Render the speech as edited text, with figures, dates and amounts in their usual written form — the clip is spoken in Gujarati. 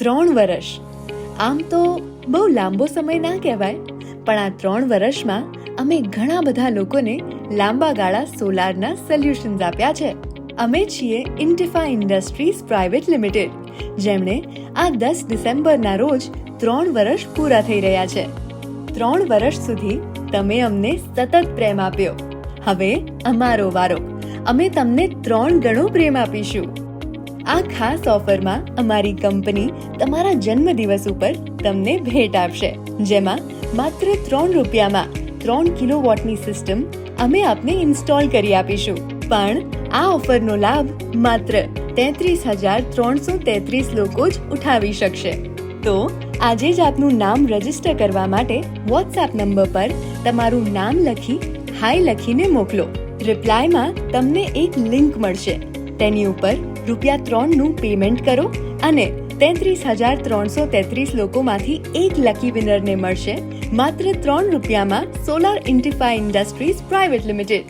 3 વર્ષ આમ તો બહુ લાંબો સમય ના કહેવાય, પણ આ 3 વર્ષમાં અમે ઘણા બધા લોકોને લાંબા ગાળા સોલારના સોલ્યુશન્સ આપ્યા છે. અમે છીએ ઇન્ટિફા ઇન્ડસ્ટ્રીઝ પ્રાઇવેટ લિમિટેડ, જેમણે આ 10 ડિસેમ્બરના રોજ 3 વર્ષ પૂરા થઈ રહ્યા છે. 3 વર્ષ સુધી તમે અમને સતત પ્રેમ આપ્યો. હવે અમારો વારો. અમે તમને 3 ગણો પ્રેમ આપીશું. આ ખાસ ઓફરમાં અમારી કંપની તમારા જન્મદિવસ ઉપર તમને ભેટ આપશે, જેમાં માત્ર 3 રૂપિયામાં 3 કિલોવોટની સિસ્ટમ અમે આપને ઇન્સ્ટોલ કરી આપીશું. પણ આ ઓફરનો લાભ માત્ર 33,333 લોકો જ ઉઠાવી શકશે. તો આજે જ આપનું નામ રજીસ્ટર કરવા માટે વોટ્સએપ નંબર પર તમારું નામ લખી હાય લખીને મોકલો. રિપ્લાયમાં તમને એક લિંક મળશે. તેની ઉપર ₹3નું પેમેન્ટ કરો અને 33,333 લોકોમાંથી એક લકી વિનરને મળશે માત્ર 3 રૂપિયામાં સોલાર ઇન્ટિફા ઇન્ડસ્ટ્રીઝ પ્રાઇવેટ લિમિટેડ.